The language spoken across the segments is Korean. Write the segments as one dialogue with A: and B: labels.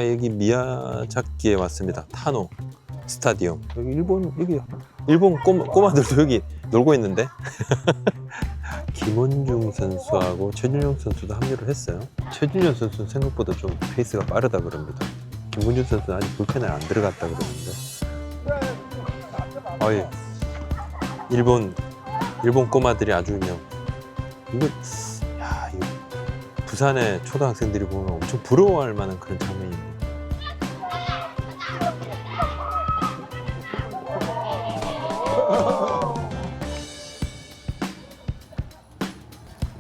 A: 여기 미야자키에 왔습니다. 타노 스타디움. 여기 일본 꼬마들도 여기 놀고 있는데 김원중 선수하고 최준용 선수도 합류를 했어요. 최준용 선수는 생각보다 좀 페이스가 빠르다 그럽니다. 김원중 선수는 아직 불펜에 안 들어갔다 그러는데 일본 꼬마들이 아주 그냥 이거 부산의 초등학생들이 보면 엄청 부러워할 만한 그런 장면입니다.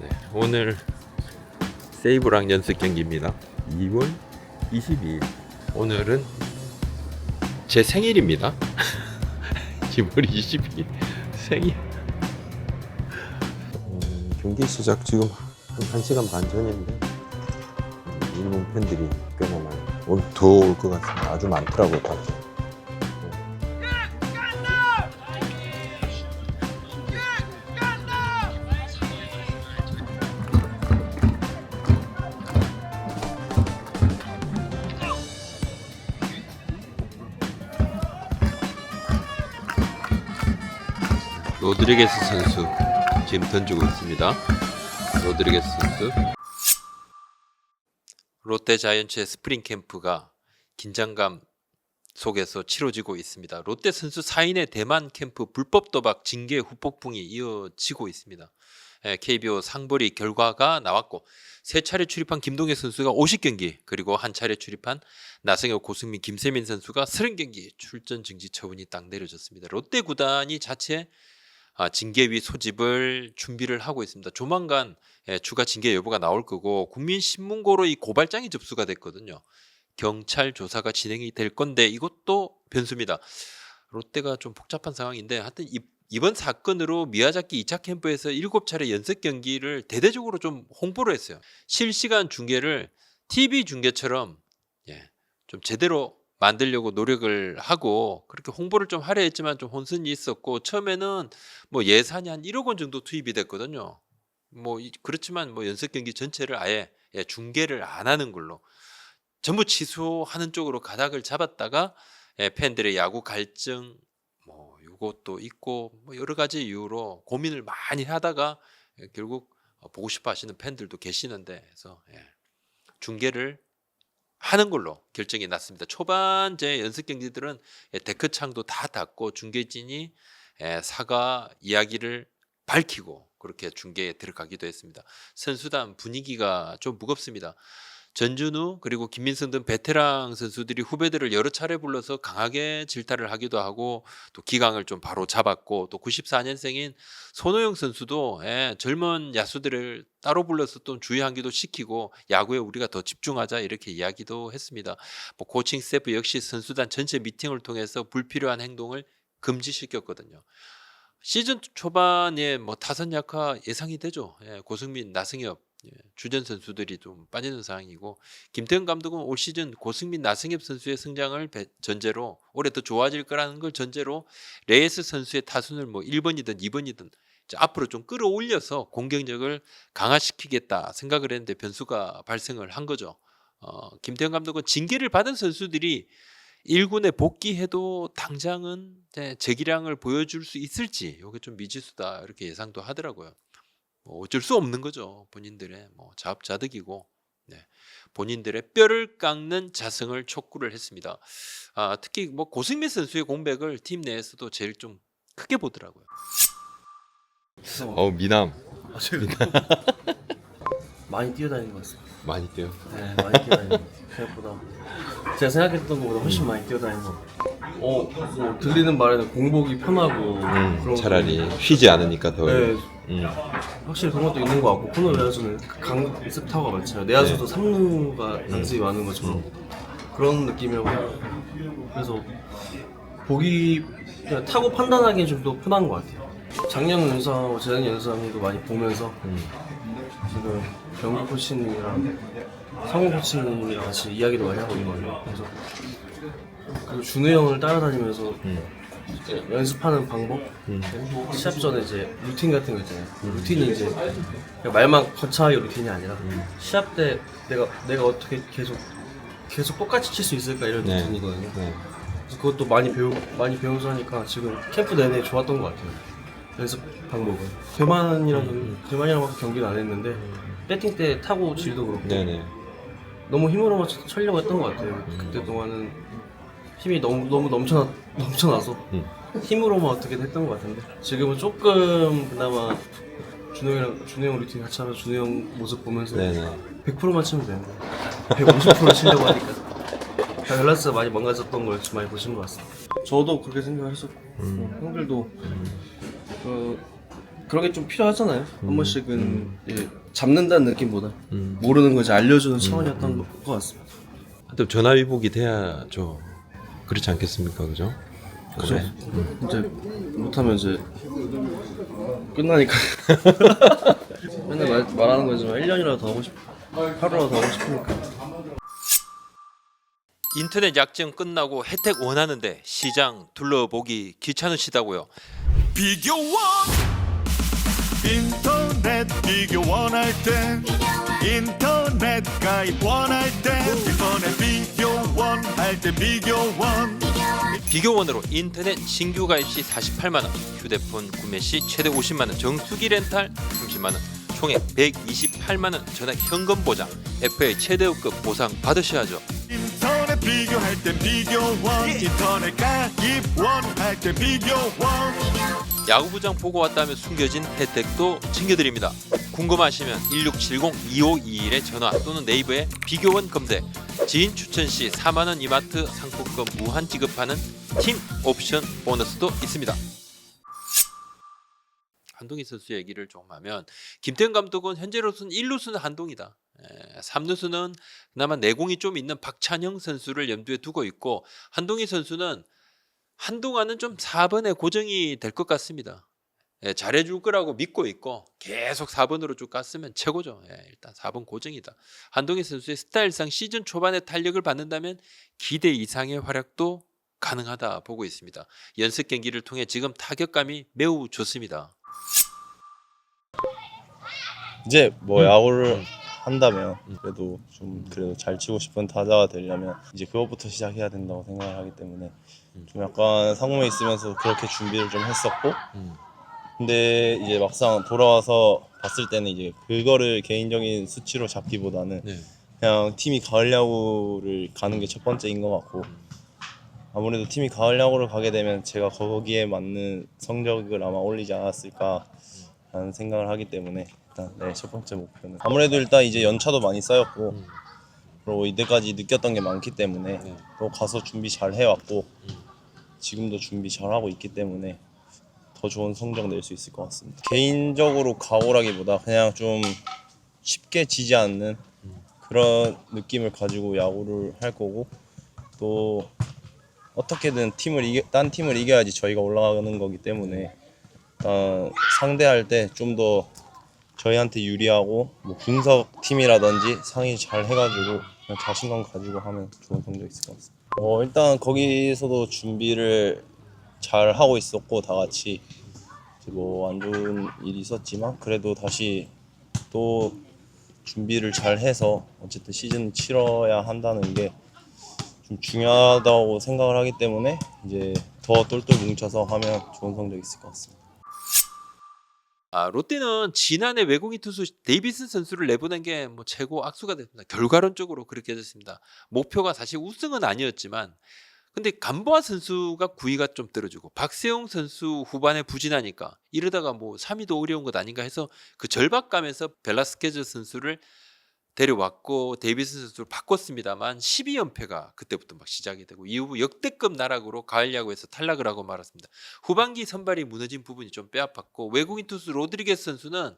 A: 네, 오늘 세이브랑 연습 경기입니다. 2월 22일. 오늘은 제 생일입니다. 2월 22일 생일. 경기 시작 지금 한 1시간 반 전인데 일본 팬들이 꽤나 많이 더 올 것 같습니다. 아주 많더라고요. 다들. 로드리게스 선수 지금 던지고 있습니다. 로드리게스 선수. 롯데 자이언츠의 스프링 캠프가 긴장감 속에서 치러지고 있습니다. 롯데 선수 4인의 대만 캠프 불법 도박 징계 후폭풍이 이어지고 있습니다. KBO 상벌이 결과가 나왔고 3차례 출입한 김동현 선수가 50경기 그리고 1차례 출입한 나성엽, 고승민, 김세민 선수가 30경기 출전 정지 처분이 딱 내려졌습니다. 롯데 구단이 자체 징계위 소집을 준비를 하고 있습니다. 조만간 추가 징계 여부가 나올 거고 국민신문고로 이 고발장이 접수가 됐거든요. 경찰 조사가 진행이 될 건데 이것도 변수입니다. 롯데가 좀 복잡한 상황인데 하여튼 이번 사건으로 미야자키 2차 캠프에서 7차례 연습 경기를 대대적으로 좀 홍보를 했어요. 실시간 중계를 TV 중계처럼 좀 제대로 만들려고 노력을 하고 그렇게 홍보를 좀 하려 했지만 좀 혼선이 있었고 처음에는 뭐 예산이 한 1억 원 정도 투입이 됐거든요. 그렇지만 연습 경기 전체를 아예 중계를 안 하는 걸로 전부 취소하는 쪽으로 가닥을 잡았다가 팬들의 야구 갈증 이것도 있고 여러 가지 이유로 고민을 많이 하다가 결국 보고 싶어 하시는 팬들도 계시는데 그래서 중계를 하는 걸로 결정이 났습니다. 초반 제 연습 경기들은 데크창도 다 닫고 중계진이 사과 이야기를 밝히고 그렇게 중계에 들어가기도 했습니다. 선수단 분위기가 좀 무겁습니다. 전준우 그리고 김민성 등 베테랑 선수들이 후배들을 여러 차례 불러서 강하게 질타를 하기도 하고 또 기강을 좀 바로 잡았고 또 94년생인 손호영 선수도 젊은 야수들을 따로 불러서 또 주의하기도 시키고 야구에 우리가 더 집중하자 이렇게 이야기도 했습니다. 코칭 스태프 역시 선수단 전체 미팅을 통해서 불필요한 행동을 금지시켰거든요. 시즌 초반에 타선 약화 예상이 되죠. 고승민, 나승엽 주전 선수들이 좀 빠지는 상황이고 김태형 감독은 올 시즌 고승민, 나승엽 선수의 성장을 전제로 올해 더 좋아질 거라는 걸 전제로 레이스 선수의 타순을 1번이든 2번이든 앞으로 좀 끌어올려서 공격력을 강화시키겠다 생각을 했는데 변수가 발생을 한 거죠. 김태형 감독은 징계를 받은 선수들이 1군에 복귀해도 당장은 재기량을 보여줄 수 있을지 이게 좀 미지수다 이렇게 예상도 하더라고요. 어쩔 수 없는 거죠. 본인들의 자업자득이고 본인들의 뼈를 깎는 자성을 촉구를 했습니다. 특히 고승민 선수의 공백을 팀 내에서도 제일 좀 크게 보더라고요. 미남.
B: 많이 뛰어다니는 것 같습니다.
A: 많이 뛰어.
B: 네, 많이 뛰어다니는 것 같아요. 생각보다 제가 생각했던 것보다 훨씬 많이 뛰어다니는 것 같아요. 들리는 말에는 공복이 편하고 그런
A: 차라리 쉬지 않으니까 더.
B: 네, 확실히 그런 것도 있는 것 같고 코너 내야수는 강습 타워가 많잖아요. 내야수도 3루가 강습이 많은 것처럼 그런 느낌이라고 그래서 보기 그냥 타고 판단하기엔 좀 더 편한 것 같아요. 작년 연상하고 재작년 연상도 많이 보면서 지금 병구 코치님이랑 성훈 코치님이랑 같이 이야기도 많이 하고 있거든요. 그래서 그 준우 형을 따라다니면서 연습하는 방법, 시합 전에 이제 루틴 같은 거 있잖아요. 루틴이 이제 그냥 말만 거창하게 루틴이 아니라 시합 때 내가 어떻게 계속 계속 똑같이 칠 수 있을까 이런
A: 네.
B: 느낌이거든요.
A: 네.
B: 그래서 그것도 많이 배우면서 하니까 지금 캠프 내내 좋았던 것 같아요. 연습 방법은 대만이랑밖에 경기를 안 했는데 배팅 때 타고 질도 그렇고
A: 네네.
B: 너무 힘으로만 치려고 했던 것 같아요. 그때 동안은 힘이 너무 넘쳐나서 힘으로만 어떻게든 했던 것 같은데 지금은 조금 그나마 준호 형 루틴 같이 하면서 준호 형 모습 보면서
A: 네네.
B: 100%만 치면 되는데 150% 치려고 하니까 밸런스가 많이 망가졌던 걸 많이 보신 것 같습니다. 저도 그렇게 생각했었고 형들도 그런 게 좀 필요하잖아요. 한 번씩은 예, 잡는다는 느낌보다 모르는 거 이제 알려주는 차원이었던 것 같습니다.
A: 하여튼 전화위복이 돼야죠. 그렇지 않겠습니까, 그죠?
B: 그죠?
A: 네.
B: 이제 못하면 이제 끝나니까 맨날 말하는 거지만 1년이라도 더 하고 싶어, 하루라도 더 하고 싶으니까.
A: 인터넷 약정 끝나고 혜택 원하는데 시장 둘러보기 귀찮으시다고요?
C: 비교원 인터넷 비교 원할 땐 인터넷 가입 원할 땐 인터넷 비교원 할 땐 비교원
A: 비교원으로 인터넷 신규 가입 시 48만 원, 휴대폰 구매 시 최대 50만 원, 정수기 렌탈 30만 원, 총액 128만 원 전액 현금 보장, FA 최대급 보상 받으셔야죠.
C: 인터넷 비교할 땐 비교원 인터넷 가입 원할 땐 비교원
A: 야구부장 보고 왔다면 숨겨진 혜택도 챙겨드립니다. 궁금하시면 1670-2521에 전화 또는 네이버에 비교원 검색, 지인 추천 시 4만 원 이마트 상품권 무한 지급하는 팀 옵션 보너스도 있습니다. 한동희 선수 얘기를 조금 하면 김태형 감독은 현재로서는 1루수는 한동희다. 3루수는 그나마 내공이 좀 있는 박찬형 선수를 염두에 두고 있고 한동희 선수는 한동안은 좀 4번에 고정이 될 것 같습니다. 잘해줄 거라고 믿고 있고 계속 4번으로 쭉 갔으면 최고죠. 일단 4번 고정이다. 한동희 선수의 스타일상 시즌 초반에 탄력을 받는다면 기대 이상의 활약도 가능하다 보고 있습니다. 연습 경기를 통해 지금 타격감이 매우 좋습니다.
D: 이제 뭐 야구를 한다면 그래도 좀 그래도 잘 치고 싶은 타자가 되려면 이제 그것부터 시작해야 된다고 생각을 하기 때문에 좀 약간 상무에 있으면서 그렇게 준비를 좀 했었고 근데 이제 막상 돌아와서 봤을 때는 이제 그거를 개인적인 수치로 잡기보다는 그냥 팀이 가을 야구를 가는 게 첫 번째인 것 같고 아무래도 팀이 가을 야구를 가게 되면 제가 거기에 맞는 성적을 아마 올리지 않았을까 라는 생각을 하기 때문에 일단 첫 번째 목표는 아무래도 일단 이제 연차도 많이 쌓였고 그리고 이때까지 느꼈던 게 많기 때문에 또 가서 준비 잘 해왔고 지금도 준비 잘 하고 있기 때문에 더 좋은 성적 낼 수 있을 것 같습니다. 개인적으로 각오라기보다 그냥 좀 쉽게 지지 않는 그런 느낌을 가지고 야구를 할 거고 또 어떻게든 딴 팀을 이겨야지 저희가 올라가는 거기 때문에 상대할 때 좀 더 저희한테 유리하고 뭐 분석 팀이라든지 상의 잘 해가지고 그냥 자신감 가지고 하면 좋은 성적 있을 것 같습니다. 일단 거기서도 준비를 잘 하고 있었고 다 같이 뭐 안 좋은 일이 있었지만 그래도 다시 또 준비를 잘 해서 어쨌든 시즌 치러야 한다는 게 좀 중요하다고 생각을 하기 때문에 이제 더 똘똘 뭉쳐서 하면 좋은 성적 있을 것 같습니다.
A: 롯데는 지난해 외국인 투수 데이비슨 선수를 내보낸 게 뭐 최고 악수가 됐습니다. 결과론적으로 그렇게 됐습니다. 목표가 사실 우승은 아니었지만 근데 감보아 선수가 9위가 좀 떨어지고 박세웅 선수 후반에 부진하니까 이러다가 뭐 3위도 어려운 것 아닌가 해서 그 절박감에서 벨라스케즈 선수를 데려왔고 데이비슨 선수를 바꿨습니다만 12연패가 그때부터 막 시작이 되고 이후 역대급 나락으로 가을 야구에서 탈락을 하고 말았습니다. 후반기 선발이 무너진 부분이 좀 뼈아팠고 외국인 투수 로드리게스 선수는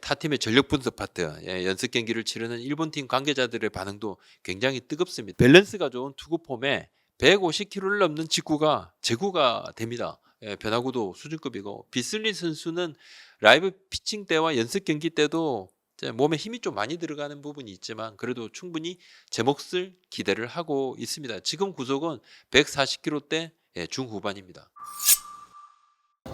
A: 타팀의 전력 분석 파트 연습 경기를 치르는 일본팀 관계자들의 반응도 굉장히 뜨겁습니다. 밸런스가 좋은 투구 폼에 150km를 넘는 직구가 제구가 됩니다. 변화구도 수준급이고 비슬리 선수는 라이브 피칭 때와 연습 경기 때도 몸에 힘이 좀 많이 들어가는 부분이 있지만 그래도 충분히 제 몫을 기대를 하고 있습니다. 지금 구속은 140km대 중후반입니다.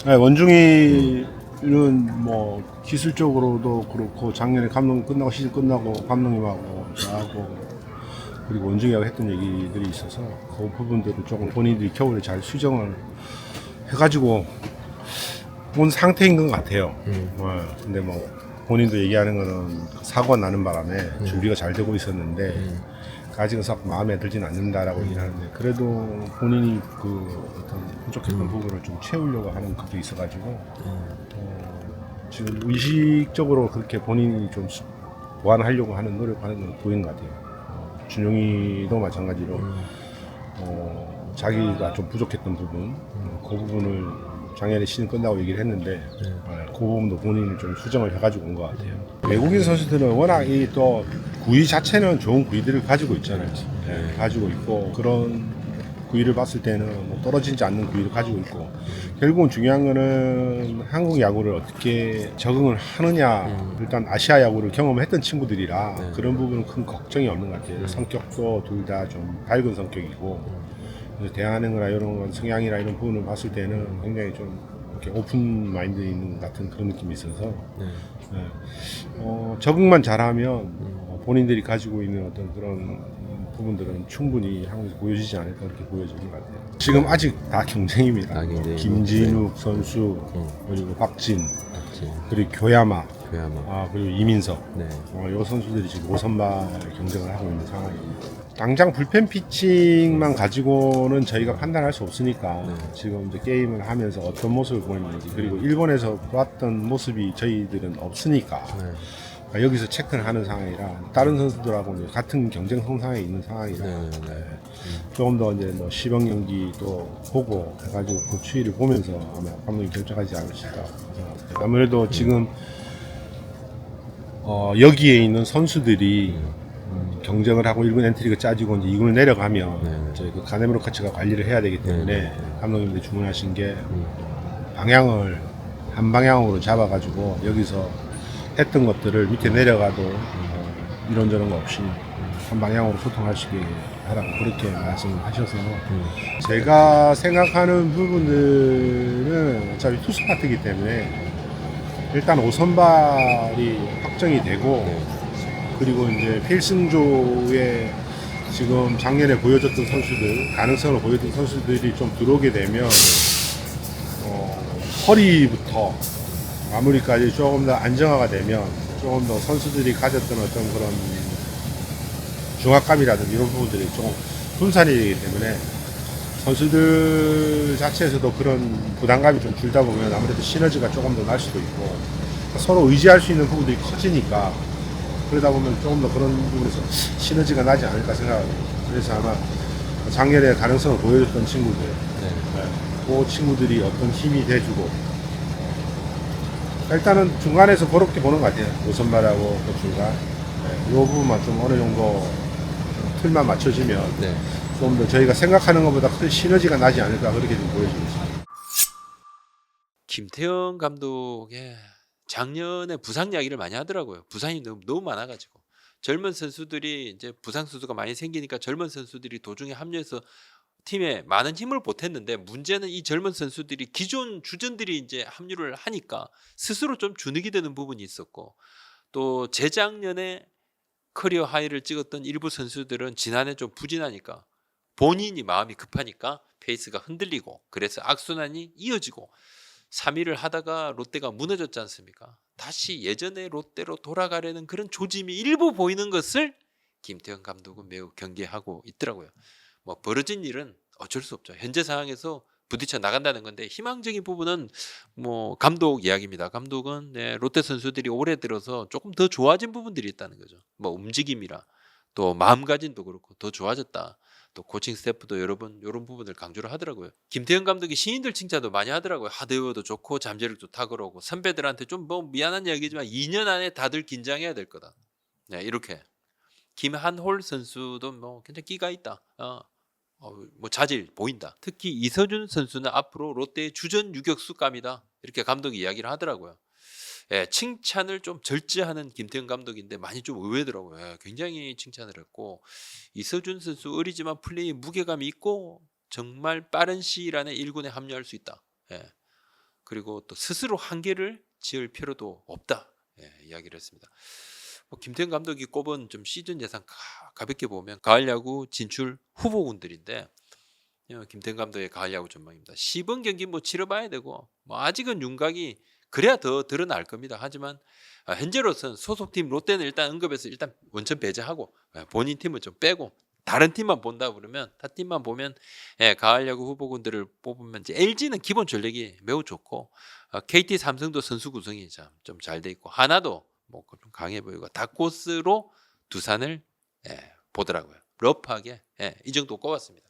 E: 원중이는 뭐 기술적으로도 그렇고 작년에 감독 끝나고 시즌 끝나고 감독님하고 저하고 그리고 원중이하고 했던 얘기들이 있어서 그 부분들을 조금 본인들이 겨울에 잘 수정을 해가지고 온 상태인 것 같아요. 근데 뭐 본인도 얘기하는 거는 사고가 나는 바람에 준비가 잘 되고 있었는데 아직은 썩 마음에 들진 않는다라고 얘기를 하는데 그래도 본인이 그 어떤 부족했던 부분을 좀 채우려고 하는 그게 있어가지고 지금 의식적으로 그렇게 본인이 좀 보완하려고 하는 노력하는 걸 보이는 것 같아요. 준용이도 마찬가지로 자기가 좀 부족했던 부분 그 부분을 작년에 시즌 끝나고 얘기를 했는데 그 부분도 본인이 좀 수정을 해가지고 온 것 같아요. 외국인 선수들은 워낙 이 또 구위 자체는 좋은 구위들을 가지고 있잖아요. 가지고 있고 그런 구위를 봤을 때는 뭐 떨어지지 않는 구위를 가지고 있고 결국은 중요한 거는 한국 야구를 어떻게 적응을 하느냐. 일단 아시아 야구를 경험했던 친구들이라 그런 부분은 큰 걱정이 없는 것 같아요. 성격도 둘 다 좀 밝은 성격이고 그래서 대하는 거나 이런 건 성향이나 이런 부분을 봤을 때는 굉장히 좀 이렇게 오픈 마인드 있는 같은 그런 느낌이 있어서 적응만 잘하면 본인들이 가지고 있는 어떤 그런 부분들은 충분히 한국에서 보여지지 않을까 그렇게 보여지는 것 같아요. 지금 아직 다 경쟁입니다. 김진욱 선수 그리고 박진 그리고 교야마 그리고 이민석 이 선수들이 지금 5선발 경쟁을 하고 있는 상황입니다. 당장 불펜 피칭만 가지고는 저희가 판단할 수 없으니까 지금 이제 게임을 하면서 어떤 모습을 보이는지 그리고 일본에서 봤던 모습이 저희들은 없으니까 여기서 체크를 하는 상황이라 다른 선수들하고 이제 같은 경쟁 성상에 있는 상황이라 조금 더 이제 뭐 시범 경기도 보고 해가지고 그 추이를 보면서 아마 감독이 결정하지 않으실까 생각합니다. 아무래도 지금 여기에 있는 선수들이 경쟁을 하고 1군 엔트리가 짜지고 이제 2군을 내려가면 저희 그 가네무로 카츠가 관리를 해야 되기 때문에 감독님들이 주문하신 게 방향을 한 방향으로 잡아가지고 여기서 했던 것들을 밑에 내려가도 이런저런 거 없이 한 방향으로 소통할 수 있게 하라고 그렇게 말씀을 하셔서 제가 생각하는 부분들은 어차피 투수 파트이기 때문에 일단 5선발이 확정이 되고 그리고 이제 필승조에 지금 작년에 보여줬던 선수들 가능성을 보여준 선수들이 좀 들어오게 되면 허리부터 마무리까지 조금 더 안정화가 되면 조금 더 선수들이 가졌던 어떤 그런 중압감이라든지 이런 부분들이 조금 분산이 되기 때문에 선수들 자체에서도 그런 부담감이 좀 줄다 보면 아무래도 시너지가 조금 더 날 수도 있고 서로 의지할 수 있는 부분들이 커지니까 그러다 보면 조금 더 그런 부분에서 시너지가 나지 않을까 생각합니다. 그래서 아마 작년에 가능성을 보여줬던 친구들 그 친구들이 어떤 힘이 돼주고 일단은 중간에서 그렇게 보는 것 같아요. 5선발하고 그 중간 이 부분만 좀 어느 정도 틀만 맞춰지면 좀 더 저희가 생각하는 것보다 큰 시너지가 나지 않을까 그렇게 좀 보여지고 있습니다.
A: 김태형 감독의 작년에 부상 이야기를 많이 하더라고요. 부상이 너무 많아가지고 젊은 선수들이 이제 부상 선수가 많이 생기니까 젊은 선수들이 도중에 합류해서 팀에 많은 힘을 보탰는데 문제는 이 젊은 선수들이 기존 주전들이 이제 합류를 하니까 스스로 좀 주눅이 드는 부분이 있었고 또 재작년에 커리어 하이를 찍었던 일부 선수들은 지난해 좀 부진하니까 본인이 마음이 급하니까 페이스가 흔들리고 그래서 악순환이 이어지고 3위를 하다가 롯데가 무너졌지 않습니까? 다시 예전의 롯데로 돌아가려는 그런 조짐이 일부 보이는 것을 김태형 감독은 매우 경계하고 있더라고요. 뭐 벌어진 일은 어쩔 수 없죠. 현재 상황에서 부딪혀 나간다는 건데 희망적인 부분은 뭐 감독 이야기입니다. 감독은 롯데 선수들이 올해 들어서 조금 더 좋아진 부분들이 있다는 거죠. 뭐 움직임이라 또 마음가짐도 그렇고 더 좋아졌다. 또 코칭 스태프도 여러분 이런 부분을 강조를 하더라고요. 김태형 감독이 신인들 칭찬도 많이 하더라고요. 하드웨어도 좋고 잠재력도 다 그러고 선배들한테 좀 뭐 미안한 이야기지만 2년 안에 다들 긴장해야 될 거다. 이렇게 김한홀 선수도 뭐 굉장히 끼가 있다. 뭐 자질 보인다. 특히 이서준 선수는 앞으로 롯데의 주전 유격수감이다. 이렇게 감독이 이야기를 하더라고요. 칭찬을 좀 절제하는 김태형 감독인데 많이 좀 의외더라고요. 굉장히 칭찬을 했고 이서준 선수 어리지만 플레이에 무게감이 있고 정말 빠른 시일 안에 1군에 합류할 수 있다. 그리고 또 스스로 한계를 지을 필요도 없다. 이야기를 했습니다. 뭐 김태형 감독이 꼽은 좀 시즌 예상 가볍게 보면 가을 야구 진출 후보군들인데 김태형 감독의 가을 야구 전망입니다. 시범 경기 뭐 치러봐야 되고 뭐 아직은 윤곽이 그래야 더 드러날 겁니다. 하지만 현재로서는 소속팀 롯데는 일단 언급해서 일단 원천 배제하고 본인 팀을 좀 빼고 다른 팀만 본다 그러면 타 팀만 보면 가을 야구 후보군들을 뽑으면 이제 LG는 기본 전력이 매우 좋고 KT 삼성도 선수 구성이 좀 잘 돼 있고 하나도 뭐 좀 강해 보이고 다코스로 두산을 보더라고요. 러프하게 이 정도 꼽았습니다.